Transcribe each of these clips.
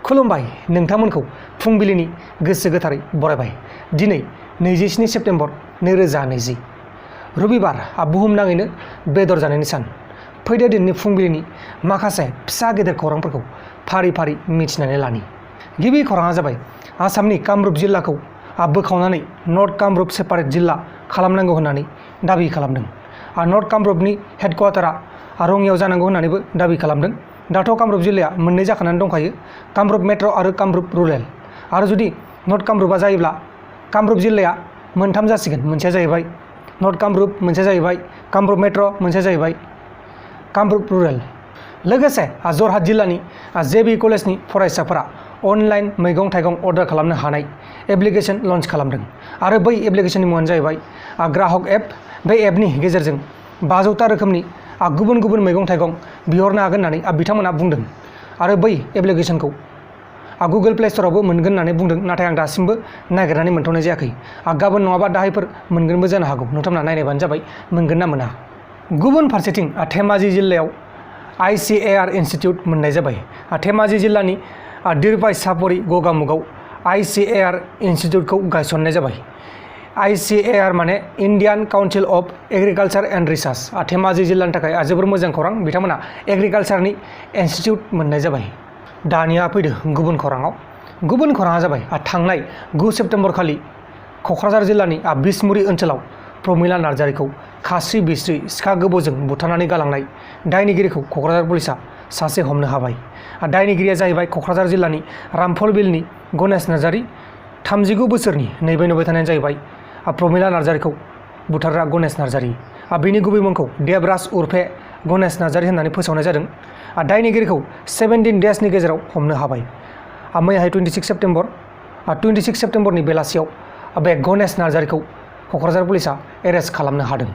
खुलुमबाय नोंथांमोनखौ फुंबिलिनि गोसो गोथारै बरायबाय। दिनै 27 सेप्तेम्बर 2020 रबिबार बुहुमनाङैनो बेदर जानायनि सान। फैदो दिनैनि फुंबिलिनि माखासे फिसा गेदेर खौरांफोरखौ फारि फारि मिथिनानै लानि। गिबि खौराङा जाबाय आसामनि कामरुप जिल्लाखौ बोखावनानै नर्थ कामरुप सेपारेट जिल्ला खालामनांगौ होननानै दाबि खालामदों। नर्थ कामरुपनि हेडक्वार्टारा रङियाव जानांगौ होननानैबो दाबि खालामदों। दाथ' कामरुप जिल्लाया मोननै जाखानानै दंखायो, कामरुप मेट्र' आरो कामरुप रुरेल। आरो जुदि नर्थ कामरुपा जायोब्ला कामरुप जिल्लाया मोनथाम जासिगोन। मोनसेया जाहैबाय नर्थ कामरुप, मोनसेया जाहैबाय कामरुप मेट्र', मोनसेया जाहैबाय कामरुप रुरेल। लोगोसे जरहाट जिल्लानि जेबि कलेजनि फरायसाफोरा अनलाइन मैगं थाइगं अर्डार खालामनो हानाय एप्लिकेसन लन्च खालामदों। आरो बै एप्लिकेसननि मुङानो जाहैबाय ग्राहक एप। बे एपनि गेजेरजों 500टा रोखोमनि गुबुन गुबुन मैगं थाइगं बिहरनो हागोन होननानै बिथांमोना बुंदों। आरो बै एप्लिकेसनखौ गुगोल प्ले स्ट'रावबो मोनगोन होननानै बुंदों, नाथाय आं दासिमबो नागिरनानै मोनथ'नाय जायाखै। गाबोन नङाबा दाहायफोर मोनगोनबो जानो हागौ। नोंथांमोना नायनायबानो जाबाय मोनगोन ना मोना। गुबुन फारसेथिं धेमाजि जिल्लायाव ICAR इनस्टिट्युट मोननाय जाबाय। धेमाजि जिल्लानि दिरबाय सापरि गगामुगाव ICAR इनस्टिट्युटखौ गायसननाय जाबाय। ICAR माने Indian council of agriculture and research. Dhemaji जिल्लानि थाखाय जोबोर मोजां खौरां, बिथांमोना एग्रिकालचारनि इनस्टिट्युट मोननाय जाबाय। दानिया फैदो गुबुन खौराङाव। गुबुन खौराङा जाबाय थांनाय 9 सेप्तेम्बर खालि क'क्राझार जिल्लानि बिसमुरि ओनसोलाव प्रमिला नार्जारिखौ खास्रि बिस्रि सिखा गोबौजों बुथारनानै गालांनाय दायनिगिरिखौ क'क्राझार पुलिसा सासे हमनो हाबाय। दायनिगिरिया जाहैबाय क'क्राझार जिल्लानि रामफल बिलनि गणेश नार्जारि। 39 बोसोरनि नैबे नुबाय थानायानो जाहैबाय प्रमिला नार्जारिखौ बुथारग्रा गणेश नार्जारि। बिनि गुबै मुंखौ देबराज उर्फे गणेश नार्जारि होननानै फोसावनाय जादों। दायनिगिरिखौ 17 डेजनि गेजेराव हमनो हाबाय। मैयाहाय 26 सेप्तेम्बरनि बेलासियाव बे गणेश नार्जारिखौ क'क्राझार पुलिसा एरेस्ट खालामनो हादों।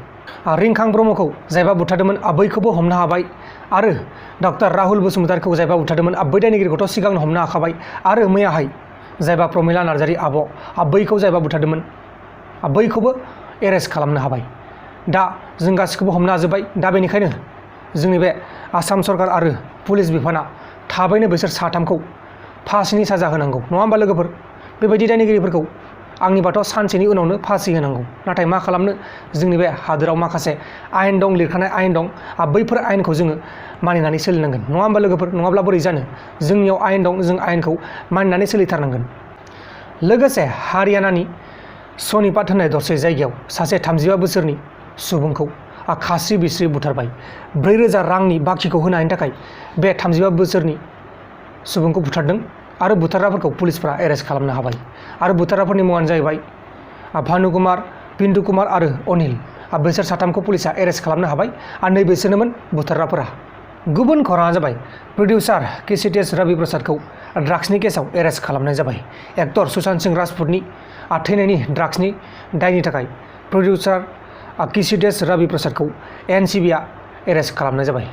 रिंखां ब्रह्मखौ जायबा बुथारदोंमोन बैखौबो हमनो हाबाय। आरो डक्टर राहुल बसुमतारिखौ जायबा बुथारदोंमोन बै दायनिगिरिखौथ' सिगांनो हमनो हाखाबाय। आरो मैयाहाय जायबा प्रमिला नार्जारि आब' बैखौ जायबा बुथारदोंमोन बैखौबो एरेस्ट खालामनो हाबाय। दा जों गासिखौबो हमनो हाजोब्बाय। दा बेनिखायनो जोंनि बे आसाम सरकार आरो पुलिस बिफाना थाबैनो बिसोर साथामखौ फासिनि साजा होनांगौ, नङा होमबा लोगोफोर? बेबायदि दायनिगिरिफोरखौ आंनिबाथ' सानसेनि उनावनो फासि होनांगौ। नाथाय मा खालामनो, जोंनि बे हादोराव माखासे आयेन दं, लिरखानाय आयेन दं। बैफोर आयेनखौ जोङो मानिनानै सोलिनांगोन, नङा होमबा लोगोफोर? नङाब्ला बोरै जानो? जोंनियाव आयेन दं, जों आयेनखौ मानिनानै सोलिथारनांगोन। लोगोसे हारियानानि सनिपात होननाय दरसे जायगायाव सासे 35 बोसोरनि सुबुंखौ खास्रि बिस्रि बुथारबाय। 4,000 रांनि बाखिखौ होनायनि थाखाय बे 35 बोसोरनि सुबुंखौ बुथारदों। आरो बुथारग्राफोरखौ पुलिसफोरा एरेस्ट खालामनो हाबाय। आरो बुथारग्राफोरनि मुङानो जाहैबाय भानु कुमार, पिन्टु कुमार आरो अनिल। बिसोर साथामखौ पुलिसा एरेस्ट खालामनो हाबाय। आरो नैबेसोरनोमोन बुथारग्राफोरा। गुबुन खौराङा जाबाय प्रडिउसार किसितेश रवि प्रसादखौ ड्राग्सनि केसाव एरेस्ट खालामनाय जाबाय। एक्टर सुशांत सिंह राजपुतनि थैनायनि ड्राग्सनि दायनि थाखाय प्रडिउसार किसितेश रवि प्रसादखौ NCBआ एरेस्ट खालामनाय जाबाय।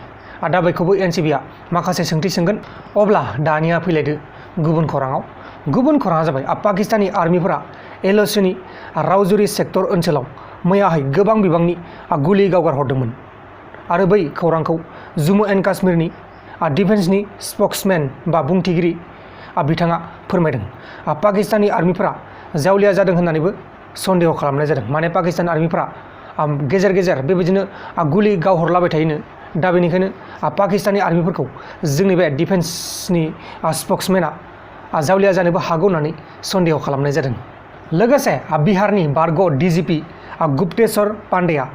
दा बेखौबो NCBआ माखासे सोंथि सोंगोन। अब्ला दानिया फैलायदो गुबुन खौराङाव। गुबुन खौराङा जाबाय पाकिस्तानी आर्मिफोरा LOCनि रावजुरि सेक्टर ओनसोलाव मैयाहाय गोबां बिबांनि गुलि गावगारहरदोंमोन। आरो बै खौरांखौ जम्मु एन्ड काश्मीरनि डिफेन्सनि स्पक्समेन बा बुंथिगिरि बिथाङा फोरमायदों। पाकिस्तानी आर्मिफोरा जावलिया जादों होननानैबो सन्देह खालामनाय जादों। माने पाकिस्तान आर्मिफोरा गेजेर गेजेर बेबायदिनो गुलि गावहरलाबाय थायोनो। दा बेनिखायनो पाकिस्तानी आर्मिफोरखौ जोंनि बे डिफेन्सनि स्पक्समेना जावलिया जानोबो हागौ होननानै सन्देह खालामनाय जादों। लोगोसे बिहारनि बारग' DGP गुप्तेश्वर पान्डेया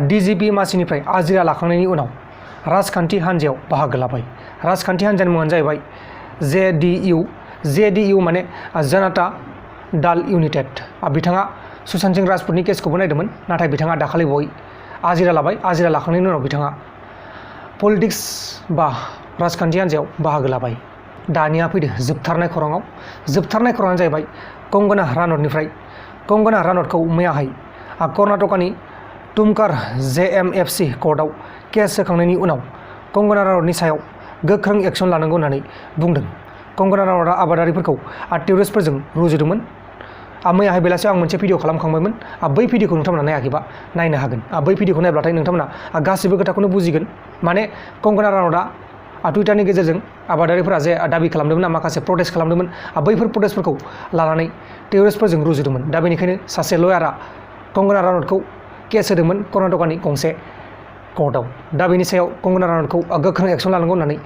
DGP मासिनिफ्राय आजिरा लाखांनायनि उनाव राजखान्थि हान्जायाव बाहागो लाबाय। राजखान्थि हान्जानि मुङानो जाहैबाय JDU माने जनता दल इउनाइटेड। बिथाङा सुशांत सिंह राजपुतनि केसखौबो नायदोंमोन, नाथाय बिथाङा दाखालि बावै आजिरा लाबाय। आजिरा लाखांनायनि उनाव बिथाङा पलिटिक्स बा राजखान्थि हान्जायाव बाहागो लाबाय। दानिया फैदो जोबथारनाय खौराङाव। जोबथारनाय खौराङानो जाहैबाय कंगना रानौतनिफ्राय। कंगना रानौतखौ मैयाहाय कर्नाटकानि तुमकार JMFC कर्टआव केस होखांनायनि उनाव कंगना रानौतनि सायाव गोख्रों एक्सन लानांगौ होननानै बुंदों। कंगना रानौतआ आबादारिफोरखौ टेररिस्टफोरजों रुजुदोंमोन। मैयाहाय बेलासियाव आं मोनसे भिडिअ खालामखांबायमोन। बै भिडिअखौ नोंथांमोना नायाखैबा नायनो हागोन। बै भिडिअखौ नायब्लाथाय नोंथांमोना गासिबो खोथाखौनो बुजिगोन। माने कंगना रानौतआ टुइटारनि गेजेरजों आबादारिफोरा जे दाबि खालामदोंमोन माखासे प्रटेस्ट खालामदोंमोन बैफोर प्रटेस्टफोरखौ लानानै टेररिस्टफोरजों रुजुदोंमोन दा बेनिखायनो सासे लयारा कंगना रानावतखौ केस होदोंमोन कर्नाटकनि गंसे कर्टआव दा बेनि सायाव कंगना रानावतखौ गोख्रों एक्सन लानांगौ होननानै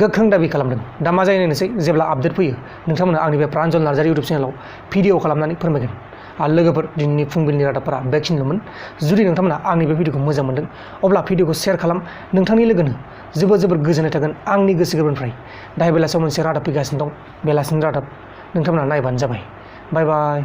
गोख्रों दाबि खालामदों दा मा जायो नायनोसै जेब्ला आपडेट फैयो नोंथांमोना आंनि बे प्रान्जल नार्जारि इउटुब चेनेलाव भिडिअ खालामनानै फोरमायगोन आरो लोगोफोर दिनैनि फुंबिलिनि रादाबफोरा बेखिनिल'मोन जुदि नोंथांमोना आंनि बे भिडिअखौ मोजां मोनदों अब्ला भिडिअखौ शेयार खालाम नोंथांनि लोगोनो जोबोर गोजोननाय थागोन आंनि गोसो गोरबोनिफ्राय दाहाय बेलासियाव मोनसे रादाब फैगासिनो दं बेलासिनि रादाब नोंथांमोना नायबानो जाबाय बाय बाय